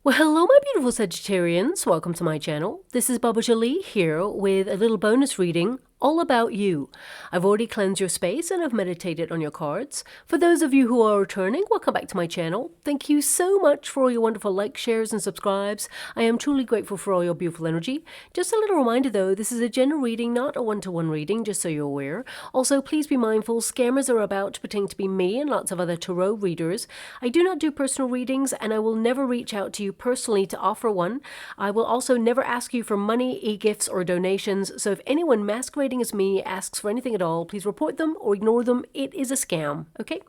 Well, hello, my beautiful Sagittarians. Welcome to my channel. This is Baba Jolie here with a little bonus reading all about you. I've already cleansed your space and I've meditated on your cards. For those of you who are returning, welcome back to my channel. Thank you so much for all your wonderful likes, shares, and subscribes. I am truly grateful for all your beautiful energy. Just a little reminder though, this is a general reading, not a one-to-one reading, just so you're aware. Also, please be mindful, scammers are about pretending to be me and lots of other tarot readers. I do not do personal readings and I will never reach out to you personally to offer one. I will also never ask you for money, e-gifts, or donations. So if anyone masquerading as me asks for anything at all, please report them or ignore them. It is a scam. Okay,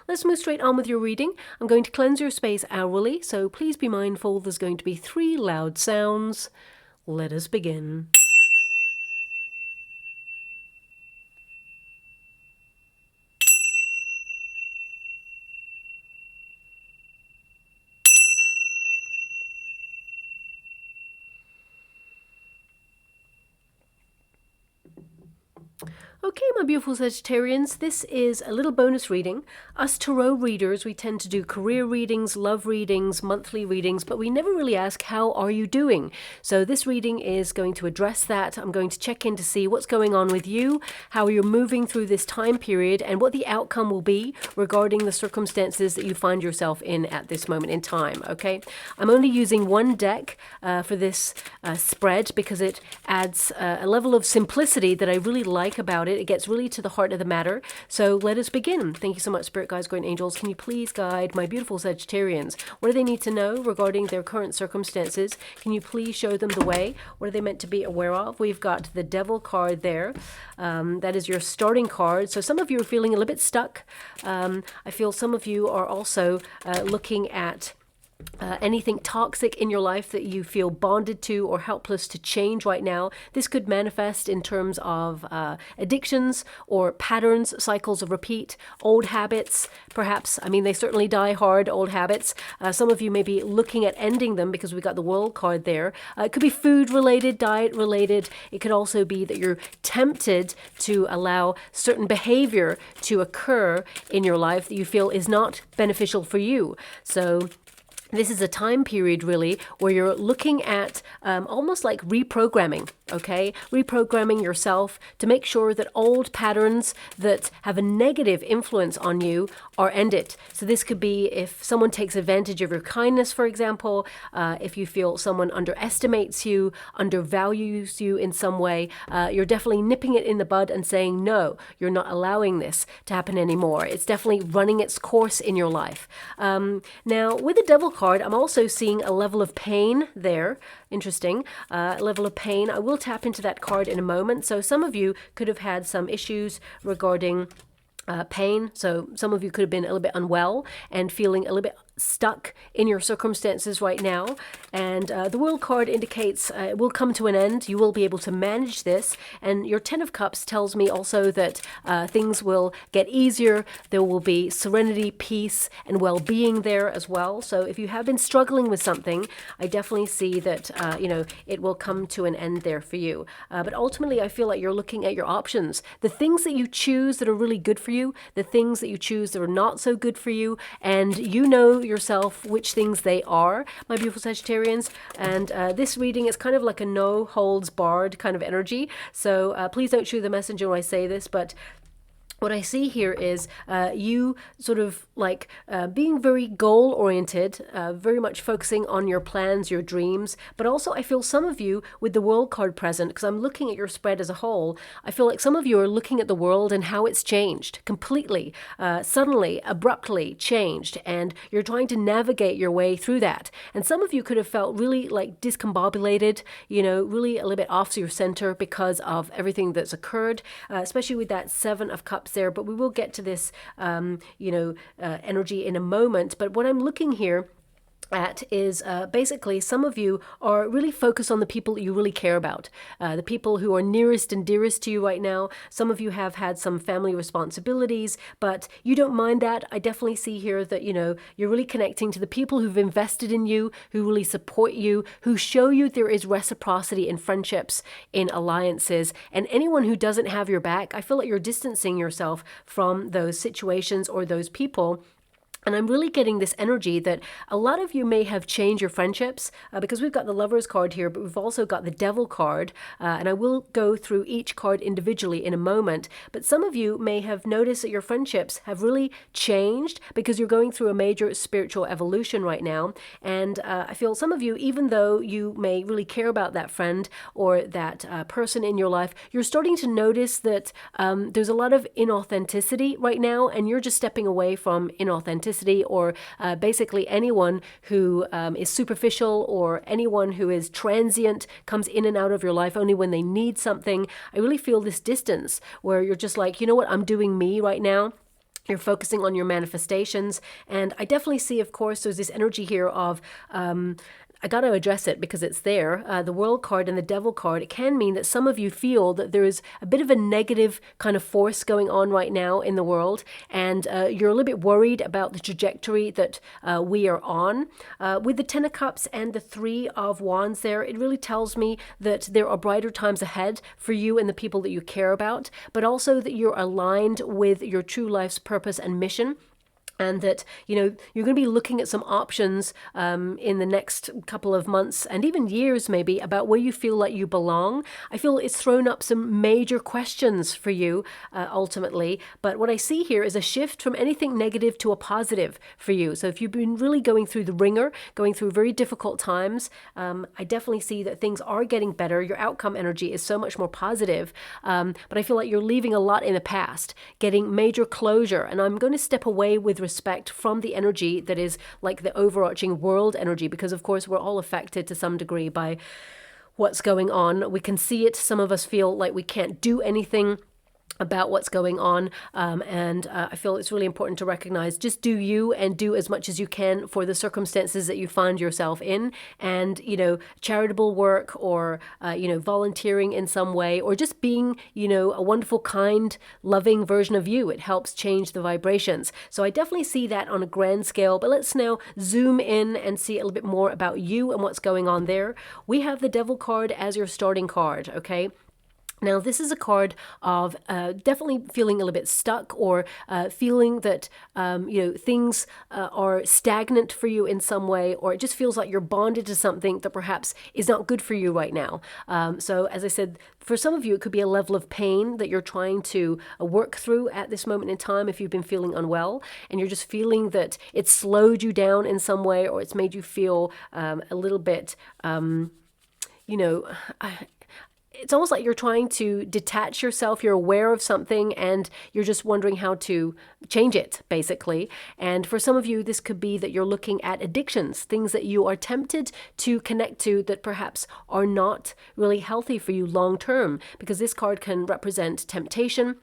let's move straight on with your reading. I'm going to cleanse your space hourly, so please be mindful. There's going to be 3 loud sounds. Let us begin. Okay, my beautiful Sagittarians, this is a little bonus reading. Us tarot readers, we tend to do career readings, love readings, monthly readings, but we never really ask, how are you doing? So this reading is going to address that. I'm going to check in to see what's going on with you, how you're moving through this time period, and what the outcome will be regarding the circumstances that you find yourself in at this moment in time, okay? I'm only using one deck for this spread because it adds a level of simplicity that I really like about it. It gets really to the heart of the matter. So let us begin. Thank you so much, Spirit Guides, Guardian Angels. Can you please guide my beautiful Sagittarians? What do they need to know regarding their current circumstances? Can you please show them the way? What are they meant to be aware of? We've got the Devil card there. That is your starting card. So some of you are feeling a little bit stuck. I feel some of you are also looking at anything toxic in your life that you feel bonded to or helpless to change right now. This could manifest in terms of addictions or patterns, cycles of repeat, old habits, perhaps. I mean, they certainly die hard, old habits. Some of you may be looking at ending them because we got the World card there. It could be food related, diet related. It could also be that you're tempted to allow certain behavior to occur in your life that you feel is not beneficial for you. So this is a time period really where you're looking at almost like reprogramming, okay? Reprogramming yourself to make sure that old patterns that have a negative influence on you are ended. So this could be if someone takes advantage of your kindness, for example, if you feel someone underestimates you, undervalues you in some way, you're definitely nipping it in the bud and saying, no, you're not allowing this to happen anymore. It's definitely running its course in your life. Now, with the Devil card, I'm also seeing a level of pain there. Interesting. A level of pain. I will tap into that card in a moment. So some of you could have had some issues regarding pain. So some of you could have been a little bit unwell and feeling a little bit stuck in your circumstances right now. And the World card indicates it will come to an end. You will be able to manage this. And your 10 of Cups tells me also that things will get easier. There will be serenity, peace, and well-being there as well. So if you have been struggling with something, I definitely see that, it will come to an end there for you. But ultimately, I feel like you're looking at your options. The things that you choose that are really good for you, the things that you choose that are not so good for you, and you know yourself which things they are, my beautiful Sagittarians. And this reading is kind of like a no holds barred kind of energy. So please don't shoot the messenger when I say this, but what I see here is you sort of like being very goal-oriented, very much focusing on your plans, your dreams, but also I feel some of you with the World card present, because I'm looking at your spread as a whole, I feel like some of you are looking at the world and how it's changed completely, suddenly, abruptly changed, and you're trying to navigate your way through that. And some of you could have felt really like discombobulated, really a little bit off your center because of everything that's occurred, especially with that 7 of Cups there, but we will get to this, energy in a moment. But what I'm looking here at is basically some of you are really focused on the people you really care about, the people who are nearest and dearest to you right now. Some of you have had some family responsibilities, but you don't mind that. I definitely see here that, you're really connecting to the people who've invested in you, who really support you, who show you there is reciprocity in friendships, in alliances, and anyone who doesn't have your back, I feel like you're distancing yourself from those situations or those people And I'm really getting this energy that a lot of you may have changed your friendships because we've got the Lovers card here, but we've also got the Devil card. And I will go through each card individually in a moment. But some of you may have noticed that your friendships have really changed because you're going through a major spiritual evolution right now. And I feel some of you, even though you may really care about that friend or that person in your life, you're starting to notice that there's a lot of inauthenticity right now, and you're just stepping away from inauthenticity, or basically anyone who is superficial or anyone who is transient, comes in and out of your life only when they need something. I really feel this distance where you're just like, you know what, I'm doing me right now. You're focusing on your manifestations. And I definitely see, of course, there's this energy here of I got to address it because it's there. The World card and the Devil card, it can mean that some of you feel that there is a bit of a negative kind of force going on right now in the world, and you're a little bit worried about the trajectory that we are on. With the Ten of Cups and the Three of Wands there, it really tells me that there are brighter times ahead for you and the people that you care about, but also that you're aligned with your true life's purpose and mission. And that, you know, you're going to be looking at some options in the next couple of months and even years maybe about where you feel like you belong. I feel it's thrown up some major questions for you ultimately. But what I see here is a shift from anything negative to a positive for you. So if you've been really going through the ringer, going through very difficult times, I definitely see that things are getting better. Your outcome energy is so much more positive. But I feel like you're leaving a lot in the past, getting major closure. And I'm going to step away with respect from the energy that is like the overarching world energy, because of course we're all affected to some degree by what's going on. We can see it. Some of us feel like we can't do anything about what's going on, and I feel it's really important to recognize, just do you and do as much as you can for the circumstances that you find yourself in. And, you know, charitable work or, you know, volunteering in some way, or just being, you know, a wonderful, kind, loving version of you. It helps change the vibrations. So I definitely see that on a grand scale, but let's now zoom in and see a little bit more about you and what's going on there. We have the Devil card as your starting card, okay? Now, this is a card of definitely feeling a little bit stuck, or feeling that, you know, things are stagnant for you in some way, or it just feels like you're bonded to something that perhaps is not good for you right now. So as I said, for some of you, it could be a level of pain that you're trying to work through at this moment in time if you've been feeling unwell, and you're just feeling that it's slowed you down in some way, or it's made you feel a little bit, you know, it's almost like you're trying to detach yourself. You're aware of something and you're just wondering how to change it, basically. And for some of you, this could be that you're looking at addictions, things that you are tempted to connect to that perhaps are not really healthy for you long term, because this card can represent temptation.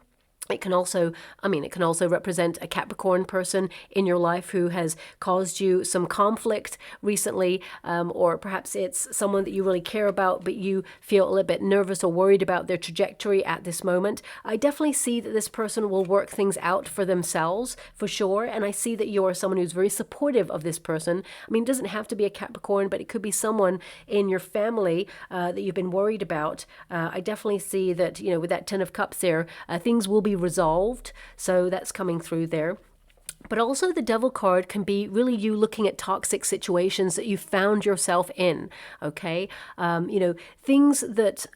It can also, it can also represent a Capricorn person in your life who has caused you some conflict recently, or perhaps it's someone that you really care about, but you feel a little bit nervous or worried about their trajectory at this moment. I definitely see that this person will work things out for themselves, for sure, and I see that you are someone who's very supportive of this person. I mean, it doesn't have to be a Capricorn, but it could be someone in your family that you've been worried about. I definitely see that, you know, with that Ten of Cups there, things will be resolved, so that's coming through there. But also the Devil card can be really you looking at toxic situations that you found yourself in, okay? You know, things that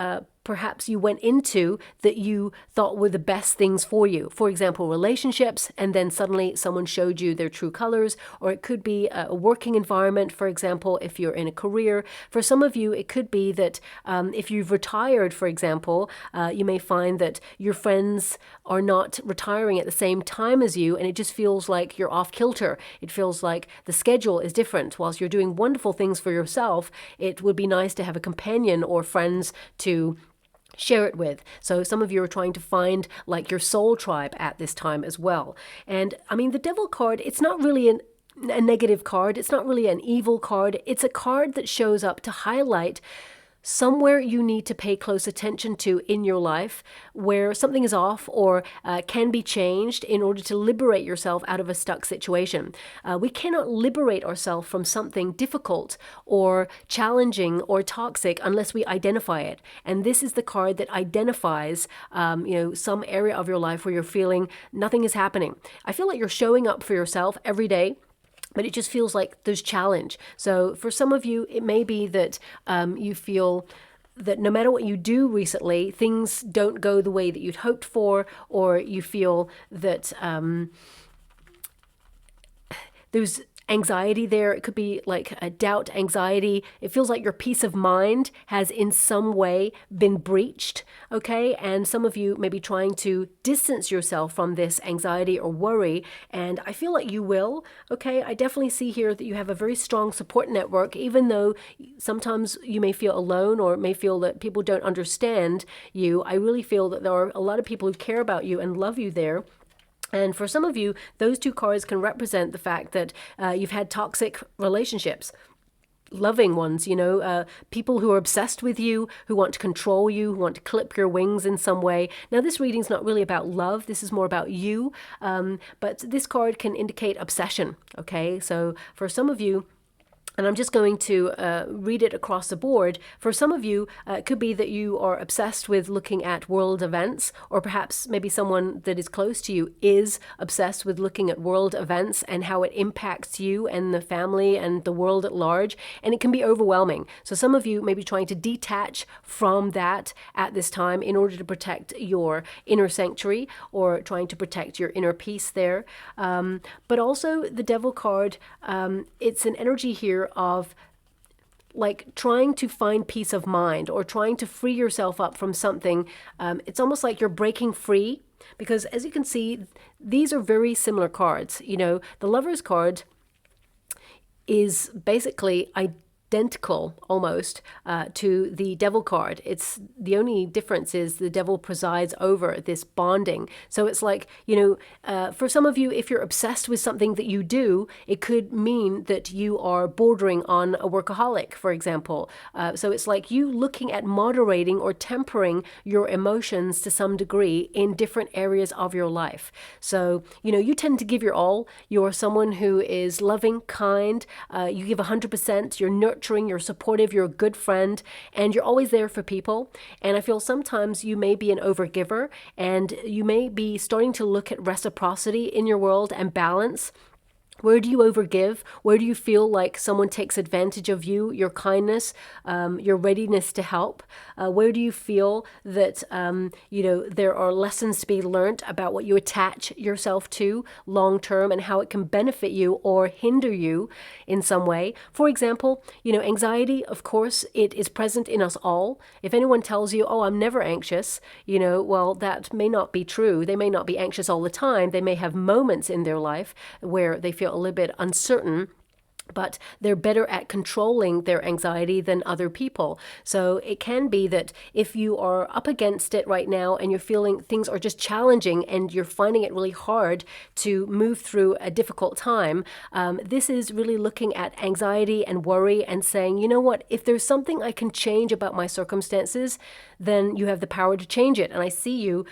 perhaps you went into that you thought were the best things for you. For example, relationships, and then suddenly someone showed you their true colors. Or it could be a working environment, for example, if you're in a career. For some of you, it could be that if you've retired, for example, you may find that your friends are not retiring at the same time as you, and it just feels like you're off kilter. It feels like the schedule is different. Whilst you're doing wonderful things for yourself, it would be nice to have a companion or friends to share it with. So some of you are trying to find like your soul tribe at this time as well. And I mean, the Devil card, it's not really a negative card. It's not really an evil card. It's a card that shows up to highlight somewhere you need to pay close attention to in your life where something is off or can be changed in order to liberate yourself out of a stuck situation. We cannot liberate ourselves from something difficult or challenging or toxic unless we identify it. And this is the card that identifies, some area of your life where you're feeling nothing is happening. I feel like you're showing up for yourself every day, but it just feels like there's challenge. So for some of you, it may be that you feel that no matter what you do recently, things don't go the way that you'd hoped for, or you feel that there's anxiety there. It could be like a doubt, anxiety. It feels like your peace of mind has in some way been breached, okay? And some of you may be trying to distance yourself from this anxiety or worry, and I feel like you will, okay? I definitely see here that you have a very strong support network, even though sometimes you may feel alone or may feel that people don't understand you. I really feel that there are a lot of people who care about you and love you there. And for some of you, those two cards can represent the fact that you've had toxic relationships. Loving ones, people who are obsessed with you, who want to control you, who want to clip your wings in some way. Now, this reading's not really about love. This is more about you. But this card can indicate obsession, okay? So for some of you, and I'm just going to read it across the board. For some of you, it could be that you are obsessed with looking at world events, or perhaps maybe someone that is close to you is obsessed with looking at world events and how it impacts you and the family and the world at large. And it can be overwhelming. So some of you may be trying to detach from that at this time in order to protect your inner sanctuary or trying to protect your inner peace there. But also the Devil card, it's an energy here of like trying to find peace of mind or trying to free yourself up from something. It's almost like you're breaking free, because as you can see, these are very similar cards. The Lover's card is basically identical almost to the Devil card. It's the only difference is the Devil presides over this bonding. So it's like, for some of you, if you're obsessed with something that you do, it could mean that you are bordering on a workaholic, for example. So it's like you looking at moderating or tempering your emotions to some degree in different areas of your life. So, you tend to give your all. You're someone who is loving, kind, you give 100%, you're nurturing, you're supportive, you're a good friend, and you're always there for people. And I feel sometimes you may be an overgiver, and you may be starting to look at reciprocity in your world and balance. Where do you overgive? Where do you feel like someone takes advantage of you, your kindness, your readiness to help? Where do you feel that, there are lessons to be learned about what you attach yourself to long term and how it can benefit you or hinder you in some way? For example, anxiety, of course, it is present in us all. If anyone tells you, oh, I'm never anxious, well, that may not be true. They may not be anxious all the time. They may have moments in their life where they feel a little bit uncertain, but they're better at controlling their anxiety than other people. So it can be that if you are up against it right now and you're feeling things are just challenging and you're finding it really hard to move through a difficult time, this is really looking at anxiety and worry and saying, you know what, if there's something I can change about my circumstances, then you have the power to change it. And I see you,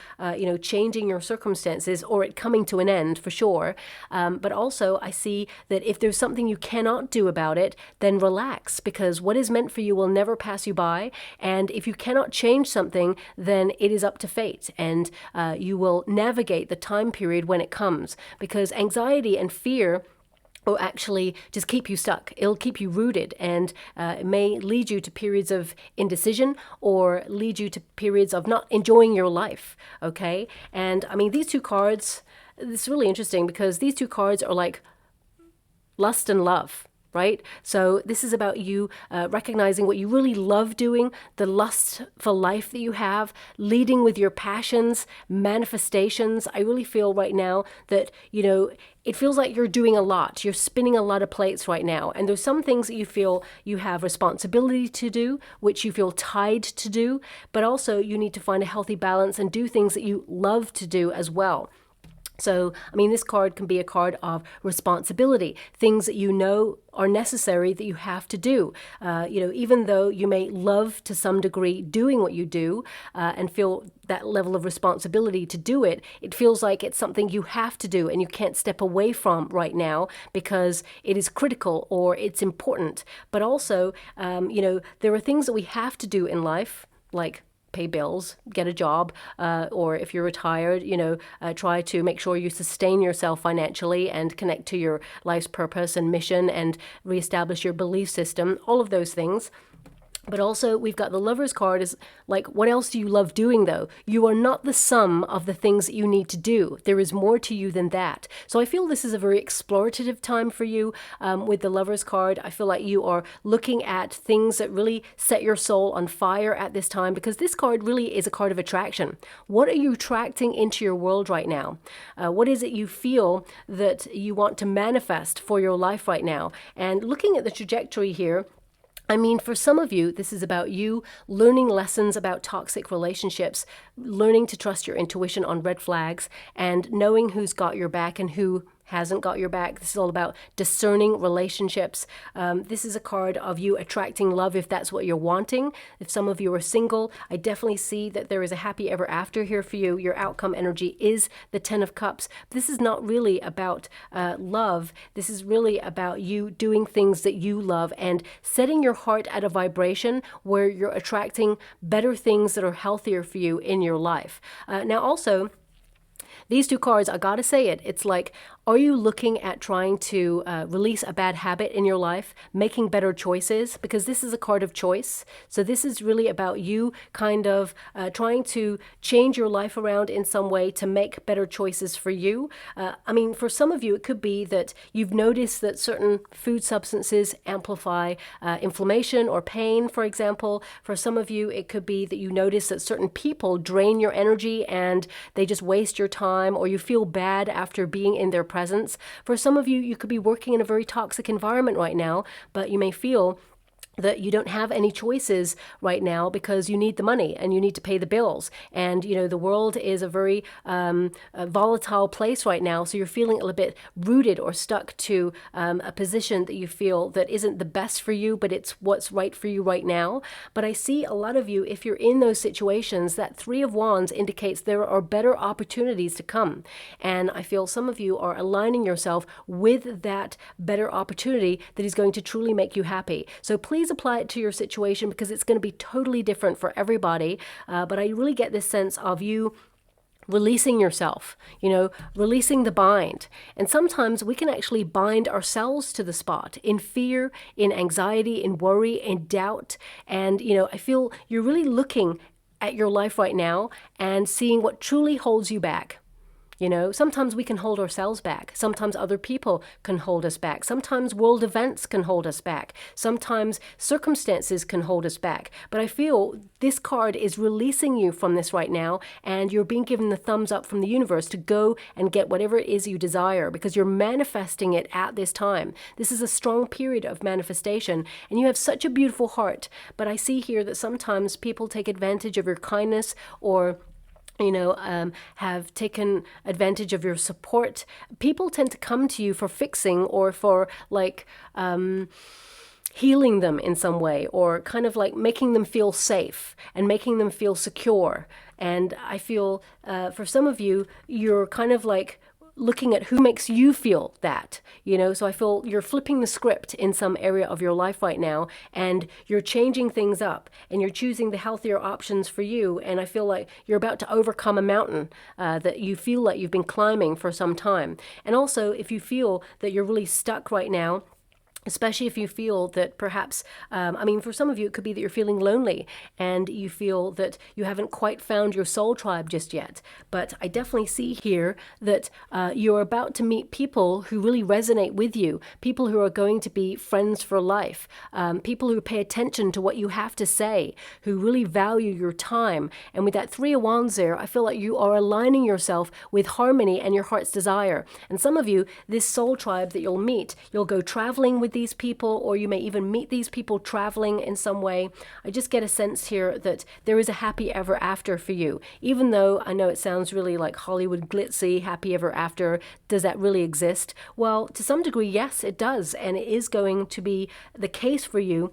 changing your circumstances or it coming to an end for sure. But also I see that if there's something you cannot do about it, then relax, because what is meant for you will never pass you by. And if you cannot change something, then it is up to fate, and you will navigate the time period when it comes, because anxiety and fear will actually just keep you stuck. It'll keep you rooted, and it may lead you to periods of indecision or lead you to periods of not enjoying your life, okay? And I mean, these two cards, it's really interesting because these two cards are like lust and love, right? So this is about you recognizing what you really love doing, the lust for life that you have, leading with your passions, manifestations. I really feel right now that, it feels like you're doing a lot. You're spinning a lot of plates right now. And there's some things that you feel you have responsibility to do, which you feel tied to do, but also you need to find a healthy balance and do things that you love to do as well. So, I mean, this card can be a card of responsibility, things that you know are necessary that you have to do. Even though you may love to some degree doing what you do and feel that level of responsibility to do it, it feels like it's something you have to do and you can't step away from right now because it is critical or it's important. But also, there are things that we have to do in life, like pay bills, get a job, or if you're retired, try to make sure you sustain yourself financially and connect to your life's purpose and mission and reestablish your belief system, all of those things. But also, we've got the Lover's card is like, what else do you love doing, though? You are not the sum of the things that you need to do. There is more to you than that. So I feel this is a very explorative time for you with the Lover's card. I feel like you are looking at things that really set your soul on fire at this time, because this card really is a card of attraction. What are you attracting into your world right now? What is it you feel that you want to manifest for your life right now? And looking at the trajectory here, I mean, for some of you, this is about you learning lessons about toxic relationships, learning to trust your intuition on red flags, and knowing who's got your back and who hasn't got your back. This is all about discerning relationships. This is a card of you attracting love if that's what you're wanting. If some of you are single, I definitely see that there is a happy ever after here for you. Your outcome energy is the 10 of Cups. This is not really about love. This is really about you doing things that you love and setting your heart at a vibration where you're attracting better things that are healthier for you in your life. Now also, these two cards, I gotta say it, it's like, are you looking at trying to release a bad habit in your life, making better choices? Because this is a card of choice. So this is really about you kind of trying to change your life around in some way to make better choices for you. I mean, for some of you, it could be that you've noticed that certain food substances amplify inflammation or pain, for example. For some of you, it could be that you notice that certain people drain your energy and they just waste your time, or you feel bad after being in their presence. For some of you, you could be working in a very toxic environment right now, but you may feel that you don't have any choices right now because you need the money and you need to pay the bills. And, the world is a very volatile place right now. So you're feeling a little bit rooted or stuck to a position that you feel that isn't the best for you, but it's what's right for you right now. But I see a lot of you, if you're in those situations, that Three of Wands indicates there are better opportunities to come. And I feel some of you are aligning yourself with that better opportunity that is going to truly make you happy. So please apply it to your situation, because it's going to be totally different for everybody. But I really get this sense of you releasing yourself, releasing the bind. And sometimes we can actually bind ourselves to the spot in fear, in anxiety, in worry, in doubt. And, I feel you're really looking at your life right now and seeing what truly holds you back. Sometimes we can hold ourselves back. Sometimes other people can hold us back. Sometimes world events can hold us back. Sometimes circumstances can hold us back. But I feel this card is releasing you from this right now, and you're being given the thumbs up from the universe to go and get whatever it is you desire, because you're manifesting it at this time. This is a strong period of manifestation, and you have such a beautiful heart. But I see here that sometimes people take advantage of your kindness, or have taken advantage of your support. People tend to come to you for fixing or for healing them in some way, or kind of like making them feel safe and making them feel secure. And I feel for some of you, you're kind of like looking at who makes you feel that, so I feel you're flipping the script in some area of your life right now, and you're changing things up and you're choosing the healthier options for you. And I feel like you're about to overcome a mountain that you feel like you've been climbing for some time. And also, if you feel that you're really stuck right now, especially if you feel that perhaps, for some of you, it could be that you're feeling lonely and you feel that you haven't quite found your soul tribe just yet. But I definitely see here that you're about to meet people who really resonate with you, people who are going to be friends for life, people who pay attention to what you have to say, who really value your time. And with that Three of Wands there, I feel like you are aligning yourself with harmony and your heart's desire. And some of you, this soul tribe that you'll meet, you'll go traveling with these people, or you may even meet these people traveling in some way. I just get a sense here that there is a happy ever after for you. Even though I know it sounds really like Hollywood glitzy, happy ever after, does that really exist? Well, to some degree, yes, it does. And it is going to be the case for you.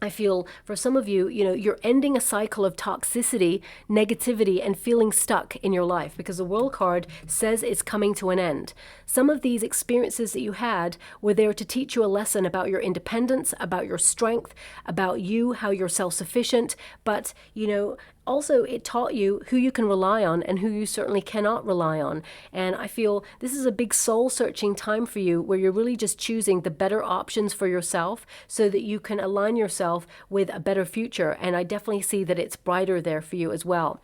I feel for some of you, you're ending a cycle of toxicity, negativity, and feeling stuck in your life because the World card says it's coming to an end. Some of these experiences that you had were there to teach you a lesson about your independence, about your strength, about you, how you're self-sufficient, but, also, it taught you who you can rely on and who you certainly cannot rely on. And I feel this is a big soul-searching time for you where you're really just choosing the better options for yourself so that you can align yourself with a better future. And I definitely see that it's brighter there for you as well.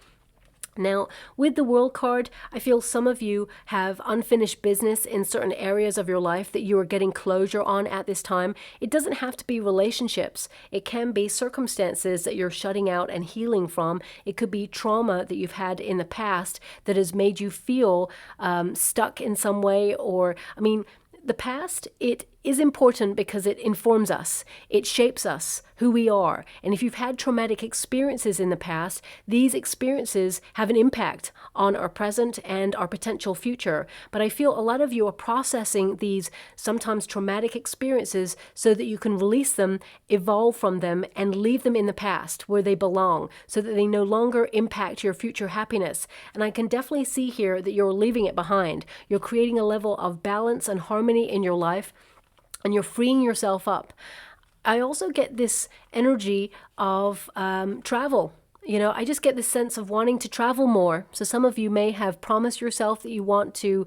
Now, with the World card, I feel some of you have unfinished business in certain areas of your life that you are getting closure on at this time. It doesn't have to be relationships. It can be circumstances that you're shutting out and healing from. It could be trauma that you've had in the past that has made you feel stuck in some way, or, the past, it is important because it informs us. It shapes us, who we are. And if you've had traumatic experiences in the past, these experiences have an impact on our present and our potential future. But I feel a lot of you are processing these sometimes traumatic experiences so that you can release them, evolve from them, and leave them in the past where they belong so that they no longer impact your future happiness. And I can definitely see here that you're leaving it behind. You're creating a level of balance and harmony in your life, and you're freeing yourself up. I also get this energy of travel. I just get this sense of wanting to travel more. So some of you may have promised yourself that you want to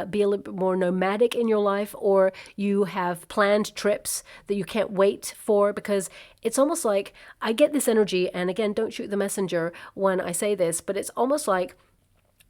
be a little bit more nomadic in your life, or you have planned trips that you can't wait for, because it's almost like I get this energy, and again, don't shoot the messenger when I say this, but it's almost like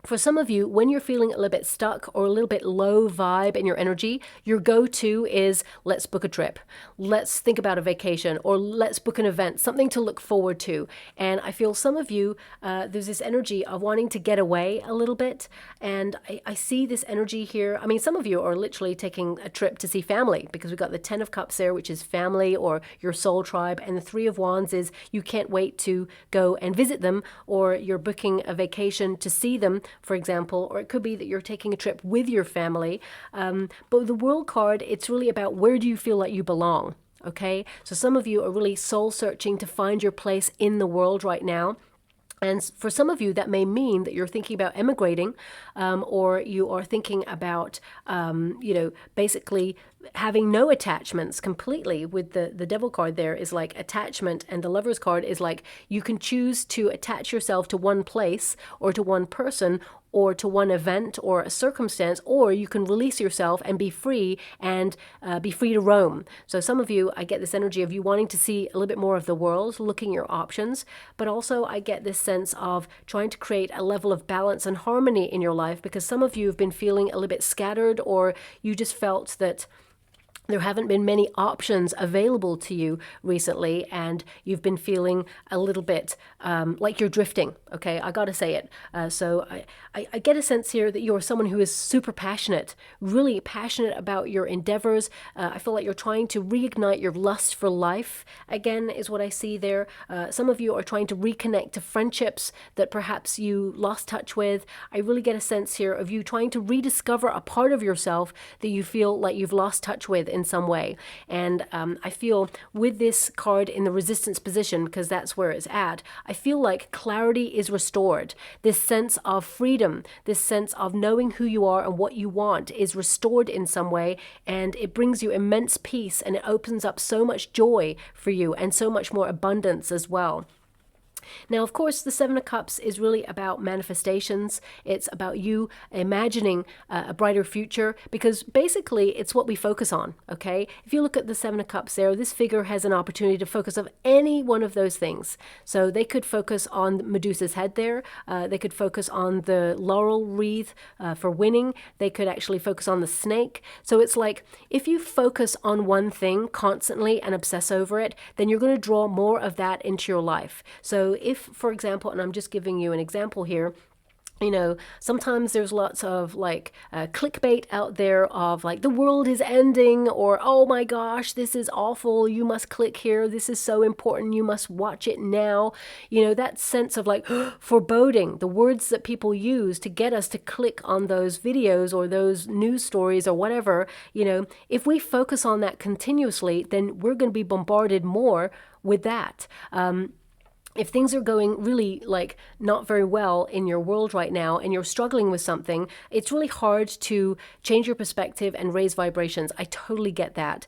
for some of you, when you're feeling a little bit stuck or a little bit low vibe in your energy, your go-to is let's book a trip, let's think about a vacation, or let's book an event, something to look forward to. And I feel some of you, there's this energy of wanting to get away a little bit. And I see this energy here. Some of you are literally taking a trip to see family, because we've got the 10 of Cups there, which is family or your soul tribe. And the 3 of Wands is you can't wait to go and visit them, or you're booking a vacation to see them, for example, or it could be that you're taking a trip with your family. But with the World card, it's really about where do you feel like you belong, okay? So some of you are really soul searching to find your place in the world right now. And for some of you, that may mean that you're thinking about emigrating, or you are thinking about, basically having no attachments completely. With the Devil card there is like attachment, and the Lover's card is like you can choose to attach yourself to one place or to one person or to one event or a circumstance, or you can release yourself and be free and be free to roam. So some of you, I get this energy of you wanting to see a little bit more of the world, looking at your options, but also I get this sense of trying to create a level of balance and harmony in your life, because some of you have been feeling a little bit scattered, or you just felt that there haven't been many options available to you recently, and you've been feeling a little bit like you're drifting. Okay, I got to say it. So I get a sense here that you're someone who is super passionate, really passionate about your endeavors. I feel like you're trying to reignite your lust for life, again, is what I see there. Some of you are trying to reconnect to friendships that perhaps you lost touch with. I really get a sense here of you trying to rediscover a part of yourself that you feel like you've lost touch with in some way. And I feel with this card in the resistance position, because that's where it's at, I feel like clarity is restored. This sense of freedom, this sense of knowing who you are and what you want is restored in some way, and it brings you immense peace, and it opens up so much joy for you and so much more abundance as well. Now, of course, the 7 of Cups is really about manifestations. It's about you imagining a brighter future, because basically it's what we focus on, okay? If you look at the 7 of Cups there, this figure has an opportunity to focus on any one of those things. So they could focus on Medusa's head there. They could focus on the laurel wreath for winning. They could actually focus on the snake. So it's like if you focus on one thing constantly and obsess over it, then you're going to draw more of that into your life. So if, for example, and I'm just giving you an example here, You know, sometimes there's lots of like clickbait out there of like the world is ending, or oh my gosh, this is awful, you must click here, this is so important, you must watch it now. You know, that sense of like foreboding, the words that people use to get us to click on those videos or those news stories or whatever. You know, if we focus on that continuously, then we're going to be bombarded more with that. If things are going really like not very well in your world right now and you're struggling with something, it's really hard to change your perspective and raise vibrations. I totally get that,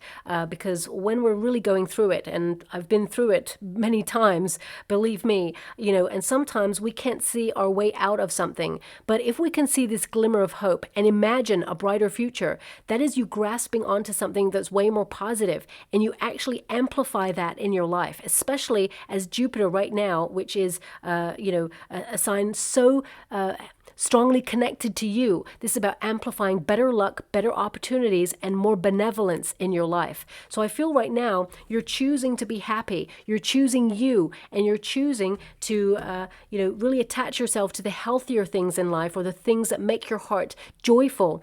because when we're really going through it, and I've been through it many times, believe me, you know, and sometimes we can't see our way out of something. But if we can see this glimmer of hope and imagine a brighter future, that is you grasping onto something that's way more positive, and you actually amplify that in your life, especially as Jupiter right now, which is, you know, a sign so strongly connected to you. This is about amplifying better luck, better opportunities, and more benevolence in your life. So I feel right now you're choosing to be happy. You're choosing you, and you're choosing to, you know, really attach yourself to the healthier things in life, or the things that make your heart joyful.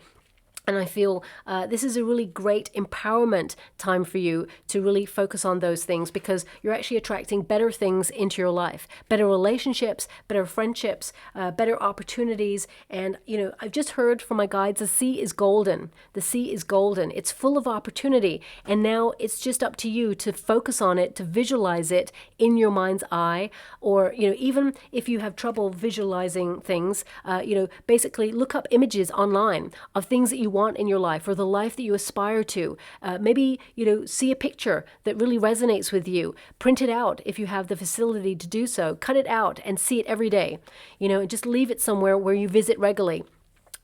And I feel this is a really great empowerment time for you to really focus on those things, because you're actually attracting better things into your life, better relationships, better friendships, better opportunities. And, you know, I've just heard from my guides, the sea is golden. The sea is golden. It's full of opportunity. And now it's just up to you to focus on it, to visualize it in your mind's eye. Or, you know, even if you have trouble visualizing things, you know, basically look up images online of things that you want in your life, or the life that you aspire to. Maybe, you know, see a picture that really resonates with you. Print it out if you have the facility to do so. Cut it out and see it every day. You know, and just leave it somewhere where you visit regularly.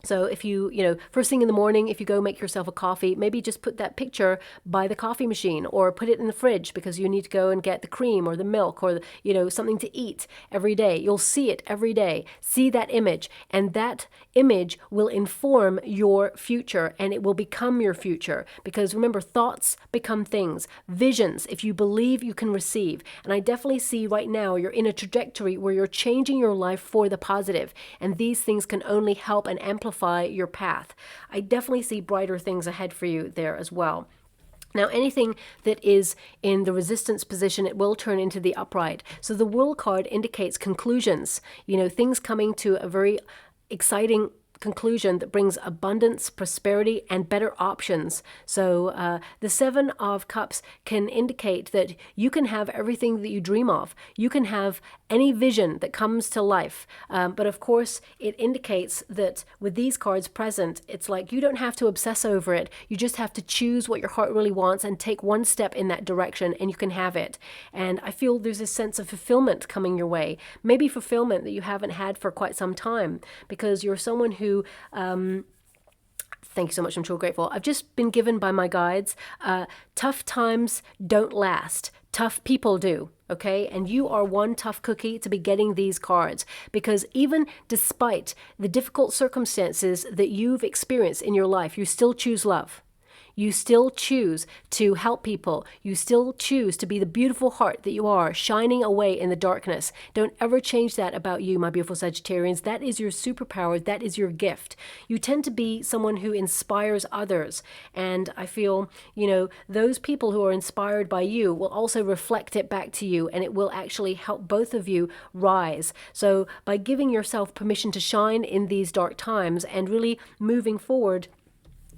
So if you know, first thing in the morning, if you go make yourself a coffee, maybe just put that picture by the coffee machine, or put it in the fridge because you need to go and get the cream or the milk, or, you know, something to eat every day. You'll see it every day. See that image, and that image will inform your future, and it will become your future. Because remember, thoughts become things. Visions, if you believe, you can receive. And I definitely see right now you're in a trajectory where you're changing your life for the positive, and these things can only help and amplify your path. I definitely see brighter things ahead for you there as well. Now, anything that is in the resistance position, it will turn into the upright. So the World card indicates conclusions, you know, things coming to a very exciting conclusion that brings abundance, prosperity, and better options. So the Seven of Cups can indicate that you can have everything that you dream of. You can have any vision that comes to life. But of course, it indicates that with these cards present, it's like you don't have to obsess over it. You just have to choose what your heart really wants and take one step in that direction, and you can have it. And I feel there's a sense of fulfillment coming your way. Maybe fulfillment that you haven't had for quite some time, because you're someone who thank you so much. I'm truly grateful. I've just been given by my guides, tough times don't last. Tough people do. Okay. And you are one tough cookie to be getting these cards, because even despite the difficult circumstances that you've experienced in your life, you still choose love. You still choose to help people. You still choose to be the beautiful heart that you are, shining away in the darkness. Don't ever change that about you, my beautiful Sagittarians. That is your superpower. That is your gift. You tend to be someone who inspires others. And I feel, you know, those people who are inspired by you will also reflect it back to you, and it will actually help both of you rise. So by giving yourself permission to shine in these dark times and really moving forward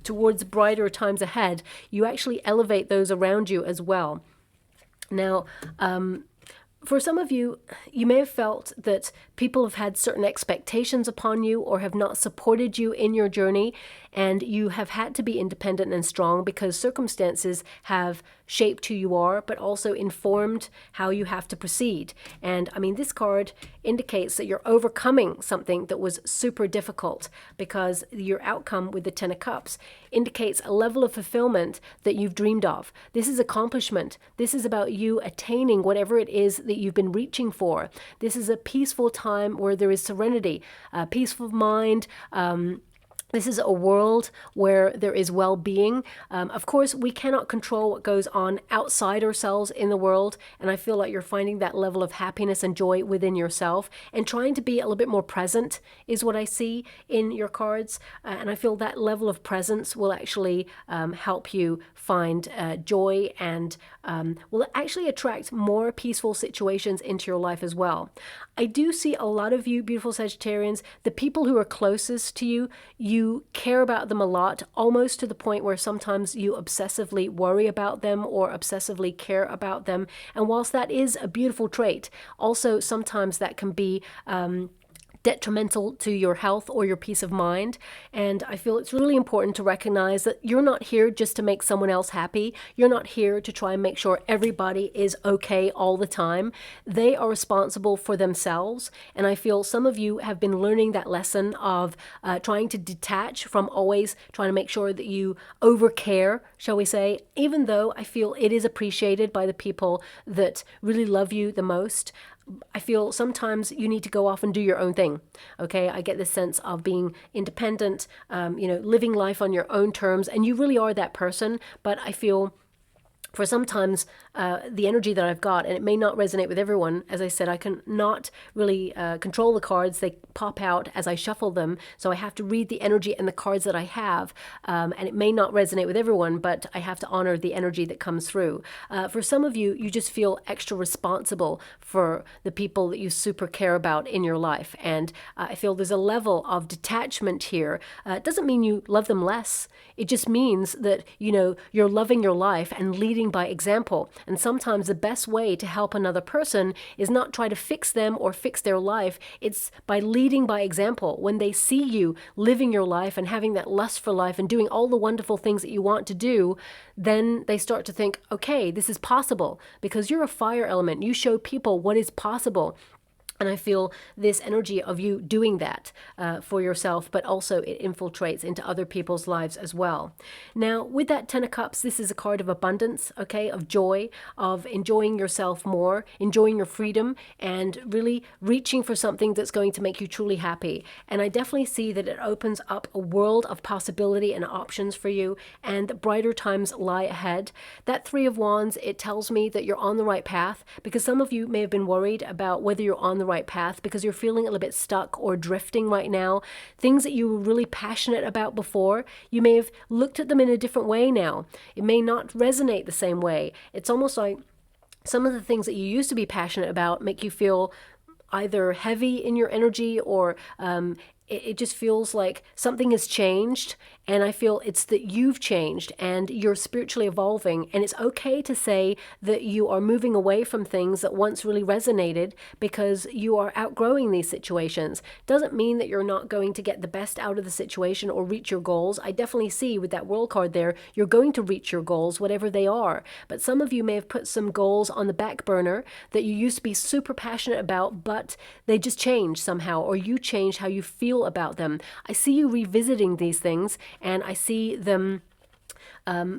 towards brighter times ahead, you actually elevate those around you as well. Now, for some of you, you may have felt that people have had certain expectations upon you, or have not supported you in your journey, and you have had to be independent and strong because circumstances have shaped who you are, but also informed how you have to proceed. And I mean, this card indicates that you're overcoming something that was super difficult, because your outcome with the Ten of Cups indicates a level of fulfillment that you've dreamed of. This is accomplishment. This is about you attaining whatever it is that you've been reaching for. This is a peaceful time where there is serenity, peaceful mind, This is a world where there is well-being. Of course, we cannot control what goes on outside ourselves in the world, and I feel like you're finding that level of happiness and joy within yourself, and trying to be a little bit more present is what I see in your cards. And I feel that level of presence will actually help you find joy, and will actually attract more peaceful situations into your life as well. I do see a lot of you, beautiful Sagittarians, the people who are closest to you, you care about them a lot, almost to the point where sometimes you obsessively worry about them or obsessively care about them. And whilst that is a beautiful trait, also sometimes that can be detrimental to your health or your peace of mind. And I feel it's really important to recognize that you're not here just to make someone else happy. You're not here to try and make sure everybody is okay all the time. They are responsible for themselves. And I feel some of you have been learning that lesson of trying to detach from always trying to make sure that you overcare, shall we say, even though I feel it is appreciated by the people that really love you the most. I feel sometimes you need to go off and do your own thing. Okay, I get this sense of being independent, living life on your own terms, and you really are that person. But I feel for sometimes the energy that I've got, and it may not resonate with everyone. As I said, I can not really control the cards. They pop out as I shuffle them. So I have to read the energy and the cards that I have. And it may not resonate with everyone, but I have to honor the energy that comes through. For some of you, you just feel extra responsible for the people that you super care about in your life. And I feel there's a level of detachment here. It doesn't mean you love them less. It just means that, you're loving your life and leading by example. And sometimes the best way to help another person is not try to fix them or fix their life. It's by leading by example. When they see you living your life and having that lust for life and doing all the wonderful things that you want to do, then they start to think, okay, this is possible, because you're a fire element. You show people what is possible. And I feel this energy of you doing that for yourself, but also it infiltrates into other people's lives as well. Now, with that 10 of Cups, this is a card of abundance, okay, of joy, of enjoying yourself more, enjoying your freedom, and really reaching for something that's going to make you truly happy. And I definitely see that it opens up a world of possibility and options for you, and brighter times lie ahead. That 3 of Wands, it tells me that you're on the right path, because some of you may have been worried about whether you're on the right path because you're feeling a little bit stuck or drifting right now. Things that you were really passionate about before, you may have looked at them in a different way now. It may not resonate the same way. It's almost like some of the things that you used to be passionate about make you feel either heavy in your energy, or it just feels like something has changed. And I feel it's that you've changed and you're spiritually evolving. And it's okay to say that you are moving away from things that once really resonated, because you are outgrowing these situations. Doesn't mean that you're not going to get the best out of the situation or reach your goals. I definitely see with that World card there, you're going to reach your goals, whatever they are. But some of you may have put some goals on the back burner that you used to be super passionate about, but they just changed somehow, or you changed how you feel about them. I see you revisiting these things, and I see them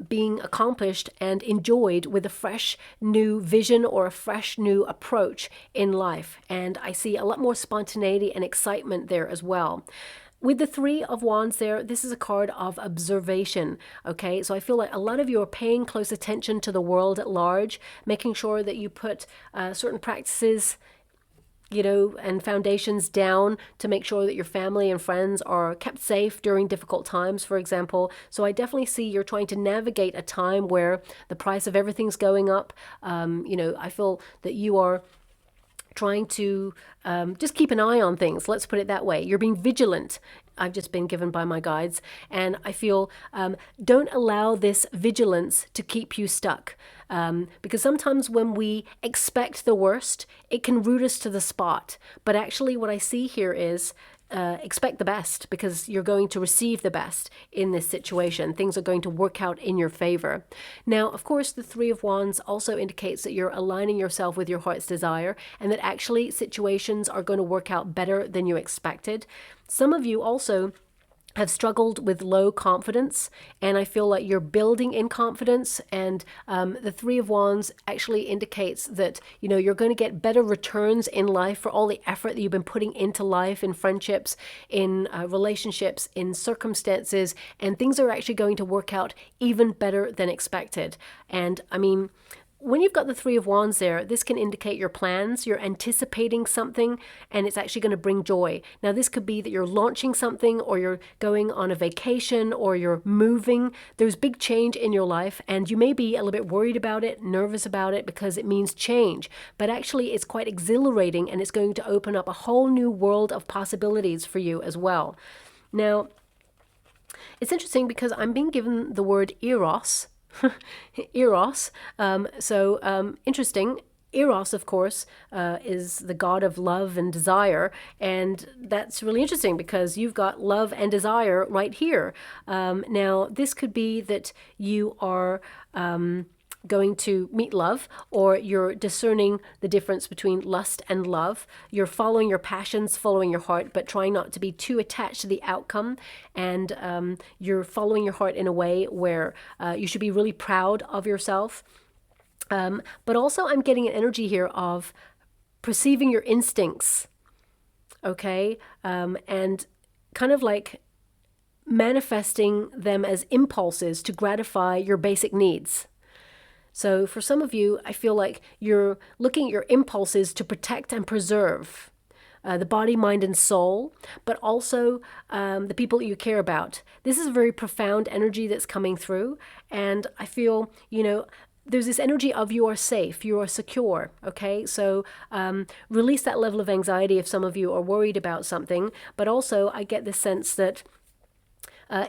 being accomplished and enjoyed with a fresh new vision or a fresh new approach in life. And I see a lot more spontaneity and excitement there as well. With the 3 of Wands there, this is a card of observation, okay? So I feel like a lot of you are paying close attention to the world at large, making sure that you put certain practices and foundations down to make sure that your family and friends are kept safe during difficult times, for example. So I definitely see you're trying to navigate a time where the price of everything's going up. I feel that you are trying to just keep an eye on things. Let's put it that way. You're being vigilant. I've just been given by my guides. And I feel don't allow this vigilance to keep you stuck. Because sometimes when we expect the worst, it can root us to the spot. But actually what I see here is expect the best, because you're going to receive the best in this situation. Things are going to work out in your favor. Now, of course, the 3 of Wands also indicates that you're aligning yourself with your heart's desire, and that actually situations are going to work out better than you expected. Some of you also have struggled with low confidence, and I feel like you're building in confidence. And the Three of Wands actually indicates that, you know, you're going to get better returns in life for all the effort that you've been putting into life, in friendships, in relationships, in circumstances, and things are actually going to work out even better than expected. And I mean, when you've got the Three of Wands there, this can indicate your plans, you're anticipating something, and it's actually going to bring joy. Now, this could be that you're launching something, or you're going on a vacation, or you're moving. There's big change in your life, and you may be a little bit worried about it, nervous about it, because it means change. But actually, it's quite exhilarating, and it's going to open up a whole new world of possibilities for you as well. Now, it's interesting because I'm being given the word eros. Eros. Interesting. Eros, of course, is the god of love and desire. And that's really interesting because you've got love and desire right here. Now, this could be that you are going to meet love, or you're discerning the difference between lust and love. You're following your passions, following your heart, but trying not to be too attached to the outcome. And you're following your heart in a way where you should be really proud of yourself. But also I'm getting an energy here of perceiving your instincts, okay? And kind of like manifesting them as impulses to gratify your basic needs. So for some of you, I feel like you're looking at your impulses to protect and preserve the body, mind, and soul, but also the people that you care about. This is a very profound energy that's coming through. And I feel, you know, there's this energy of you are safe, you are secure, okay? So release that level of anxiety if some of you are worried about something. But also I get the sense that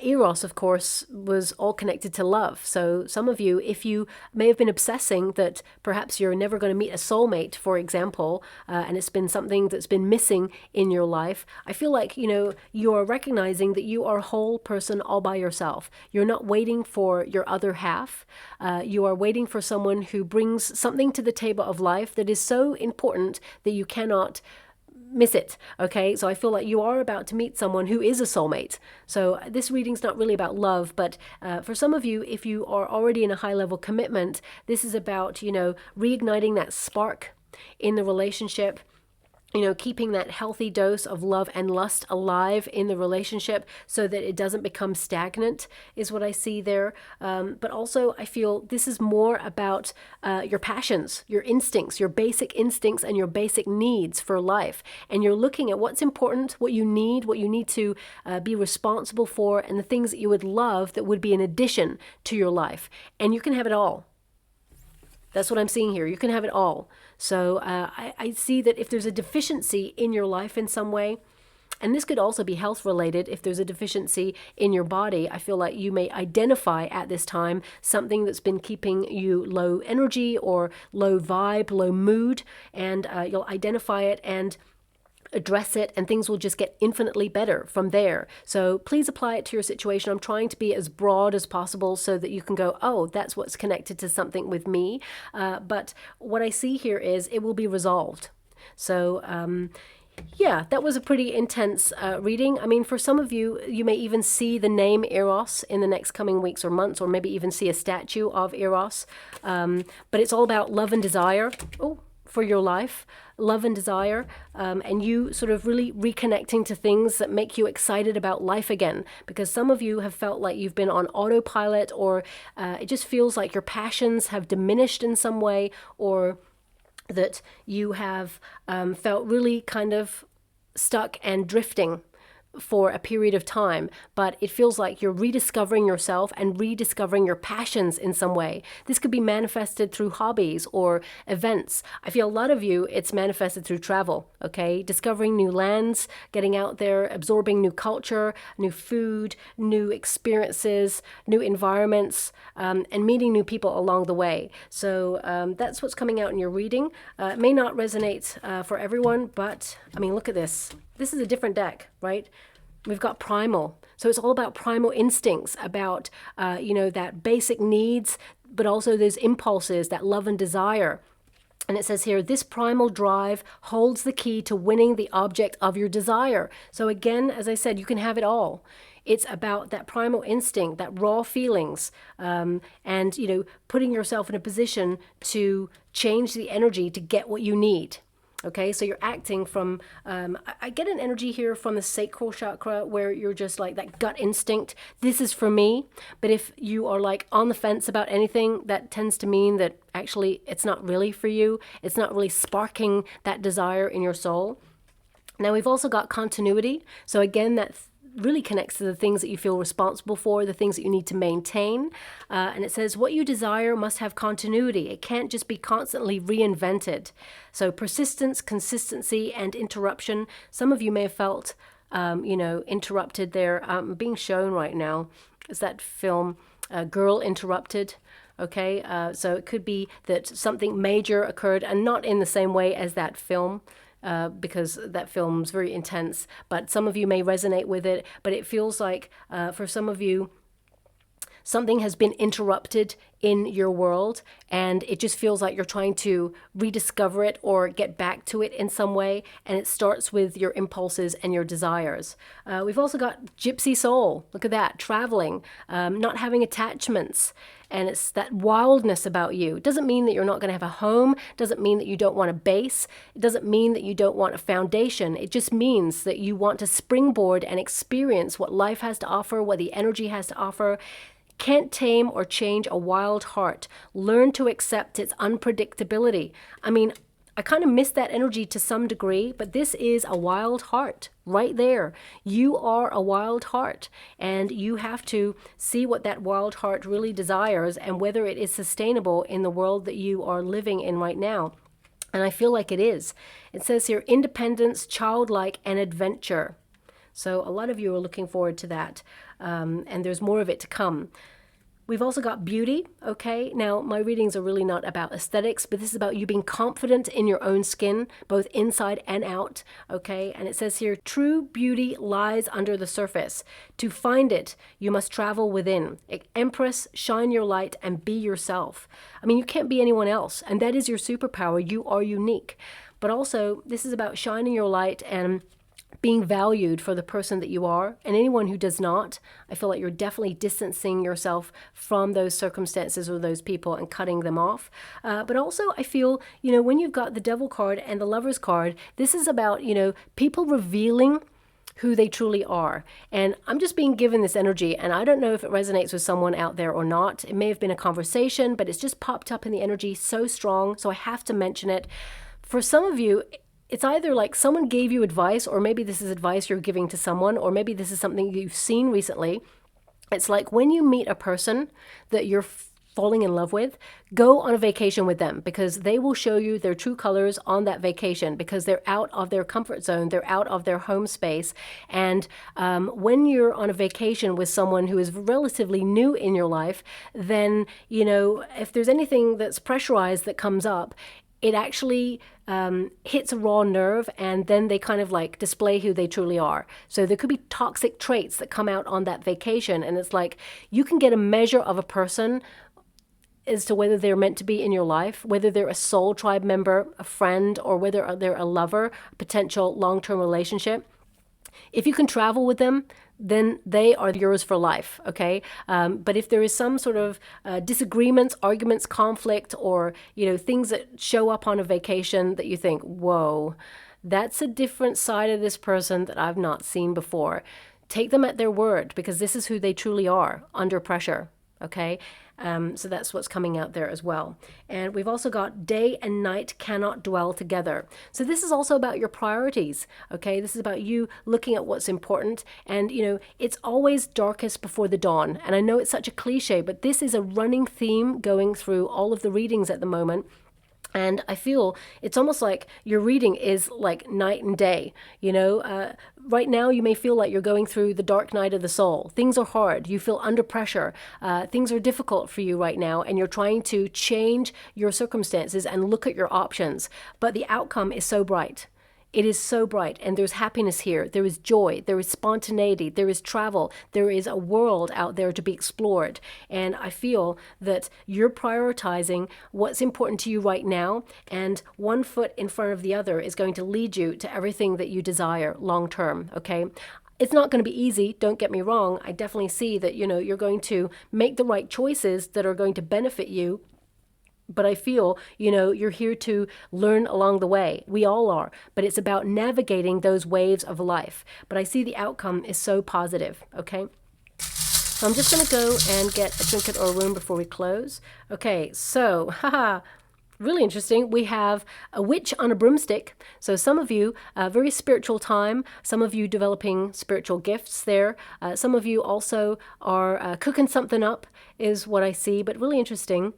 Eros, of course, was all connected to love. So some of you, if you may have been obsessing that perhaps you're never going to meet a soulmate, for example, and it's been something that's been missing in your life, I feel like, you know, you are recognizing that you are a whole person all by yourself. You're not waiting for your other half. You are waiting for someone who brings something to the table of life that is so important that you cannot miss it. Okay, so I feel like you are about to meet someone who is a soulmate. So this reading's not really about love, but for some of you, if you are already in a high level commitment, this is about, you know, reigniting that spark in the relationship. You know, keeping that healthy dose of love and lust alive in the relationship so that it doesn't become stagnant is what I see there. But also I feel this is more about your passions, your instincts, your basic instincts and your basic needs for life. And you're looking at what's important, what you need to be responsible for, and the things that you would love that would be an addition to your life. And you can have it all. That's what I'm seeing here. You can have it all. So I see that if there's a deficiency in your life in some way, and this could also be health related, if there's a deficiency in your body, I feel like you may identify at this time something that's been keeping you low energy or low vibe, low mood, and you'll identify it and address it, and things will just get infinitely better from there. So please apply it to your situation. I'm trying to be as broad as possible so that you can go, oh, that's what's connected to something with me. But what I see here is it will be resolved. So yeah, that was a pretty intense reading. I mean, for some of you, you may even see the name Eros in the next coming weeks or months, or maybe even see a statue of Eros. But it's all about love and desire. For your life, love and desire, and you sort of really reconnecting to things that make you excited about life again. Because some of you have felt like you've been on autopilot, or it just feels like your passions have diminished in some way, or that you have felt really kind of stuck and drifting for a period of time, but it feels like you're rediscovering yourself and rediscovering your passions in some way. This could be manifested through hobbies or events. I feel a lot of you, it's manifested through travel, okay? Discovering new lands, getting out there, absorbing new culture, new food, new experiences, new environments, and meeting new people along the way. So that's what's coming out in your reading. It may not resonate for everyone, but I mean, look at this. This is a different deck, right? We've got primal. So it's all about primal instincts, about, you know, that basic needs, but also those impulses, that love and desire. And it says here, this primal drive holds the key to winning the object of your desire. So again, as I said, you can have it all. It's about that primal instinct, that raw feelings, and, you know, putting yourself in a position to change the energy to get what you need. Okay, so you're acting from, I get an energy here from the sacral chakra where you're just like that gut instinct. This is for me. But if you are like on the fence about anything, that tends to mean that actually it's not really for you. It's not really sparking that desire in your soul. Now we've also got continuity. So again, that really connects to the things that you feel responsible for, the things that you need to maintain. And it says, what you desire must have continuity. It can't just be constantly reinvented. So persistence, consistency, and interruption. Some of you may have felt, you know, interrupted there. Being shown right now is that film, Girl Interrupted. Okay, so it could be that something major occurred, and not in the same way as that film. Because that film's very intense, but some of you may resonate with it. But it feels like for some of you, something has been interrupted in your world, and it just feels like you're trying to rediscover it or get back to it in some way, and it starts with your impulses and your desires. We've also got gypsy soul. Look at that, traveling, not having attachments, and it's that wildness about you. It doesn't mean that you're not going to have a home, doesn't mean that you don't want a base, it doesn't mean that you don't want a foundation. It just means that you want to springboard and experience what life has to offer, what the energy has to offer. Can't tame or change a wild heart. Learn to accept its unpredictability. I mean, I kind of miss that energy to some degree, but this is a wild heart right there. You are a wild heart, and you have to see what that wild heart really desires and whether it is sustainable in the world that you are living in right now. And I feel like it is. It says here, independence, childlike, and adventure. So a lot of you are looking forward to that, and there's more of it to come. We've also got beauty, okay? Now, my readings are really not about aesthetics, but this is about you being confident in your own skin, both inside and out, okay? And it says here, true beauty lies under the surface. To find it, you must travel within. Empress, shine your light and be yourself. I mean, you can't be anyone else, and that is your superpower. You are unique. But also, this is about shining your light and being valued for the person that you are. And anyone who does not, I feel like you're definitely distancing yourself from those circumstances or those people and cutting them off. But also I feel, you know, when you've got the Devil card and the Lover's card, this is about, you know, people revealing who they truly are. And I'm just being given this energy, and I don't know if it resonates with someone out there or not. It may have been a conversation, but it's just popped up in the energy so strong, so I have to mention it. For some of you, it's either like someone gave you advice, or maybe this is advice you're giving to someone, or maybe this is something you've seen recently. It's like when you meet a person that you're falling in love with, go on a vacation with them, because they will show you their true colors on that vacation, because they're out of their comfort zone, they're out of their home space. And when you're on a vacation with someone who is relatively new in your life, then, you know, if there's anything that's pressurized that comes up, it actually hits a raw nerve, and then they kind of like display who they truly are. So there could be toxic traits that come out on that vacation, and it's like you can get a measure of a person as to whether they're meant to be in your life, whether they're a soul tribe member, a friend, or whether they're a lover, a potential long-term relationship. If you can travel with them, then they are yours for life, okay? But if there is some sort of disagreements, arguments, conflict, or, you know, things that show up on a vacation that you think, whoa, that's a different side of this person that I've not seen before. Take them at their word, because this is who they truly are under pressure, okay? So that's what's coming out there as well. And we've also got day and night cannot dwell together. So this is also about your priorities, okay? This is about you looking at what's important. And, you know, it's always darkest before the dawn. And I know it's such a cliche, but this is a running theme going through all of the readings at the moment. And I feel it's almost like your reading is like night and day, you know. Right now you may feel like you're going through the dark night of the soul. Things are hard. You feel under pressure. Things are difficult for you right now, and you're trying to change your circumstances and look at your options. But the outcome is so bright. It is so bright, and there's happiness here. There is joy, there is spontaneity, there is travel, there is a world out there to be explored. And I feel that you're prioritizing what's important to you right now, and one foot in front of the other is going to lead you to everything that you desire long term, okay? It's not going to be easy, don't get me wrong. I definitely see that, you're going to make the right choices that are going to benefit you. But I feel, you're here to learn along the way. We all are. But it's about navigating those waves of life. But I see the outcome is so positive, okay? So I'm just going to go and get a trinket or a rune before we close. Okay, so, really interesting. We have a witch on a broomstick. So some of you, very spiritual time. Some of you developing spiritual gifts there. Some of you also are cooking something up is what I see, but really interesting.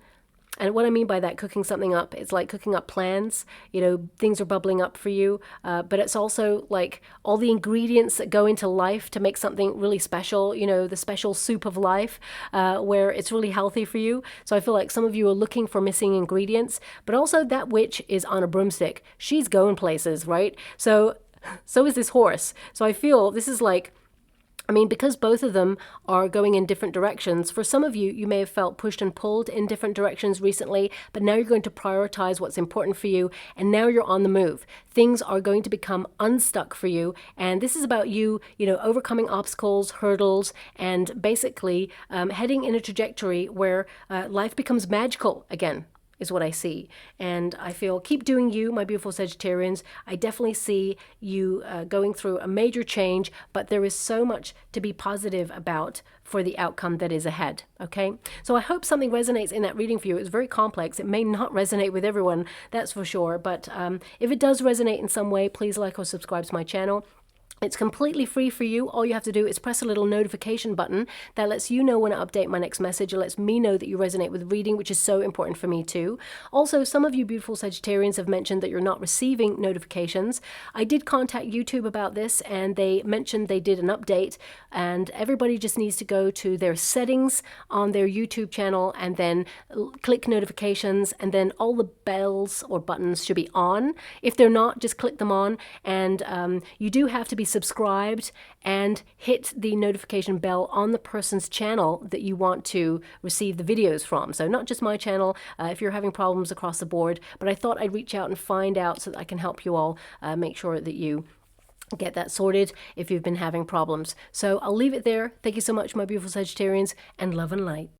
And what I mean by that, cooking something up, it's like cooking up plans. Things are bubbling up for you. But it's also like all the ingredients that go into life to make something really special, the special soup of life, where it's really healthy for you. So I feel like some of you are looking for missing ingredients, but also that witch is on a broomstick. She's going places, right? So is this horse. So I feel this is like, because both of them are going in different directions, for some of you, you may have felt pushed and pulled in different directions recently, but now you're going to prioritize what's important for you, and now you're on the move. Things are going to become unstuck for you, and this is about you, overcoming obstacles, hurdles, and basically heading in a trajectory where life becomes magical again. Is what I see. And I feel, keep doing you, my beautiful Sagittarians. I definitely see you going through a major change, but there is so much to be positive about for the outcome that is ahead, okay? So I hope something resonates in that reading for you. It's very complex. It may not resonate with everyone, that's for sure. But if it does resonate in some way, please like or subscribe to my channel. It's completely free for you. All you have to do is press a little notification button that lets you know when I update my next message. It lets me know that you resonate with reading, which is so important for me too. Also, some of you beautiful Sagittarians have mentioned that you're not receiving notifications. I did contact YouTube about this, and they mentioned they did an update, and everybody just needs to go to their settings on their YouTube channel and then click notifications, and then all the bells or buttons should be on. If they're not, just click them on, and you do have to be subscribed and hit the notification bell on the person's channel that you want to receive the videos from. So not just my channel, if you're having problems across the board, but I thought I'd reach out and find out so that I can help you all make sure that you get that sorted if you've been having problems. So I'll leave it there. Thank you so much, my beautiful Sagittarians, and love and light.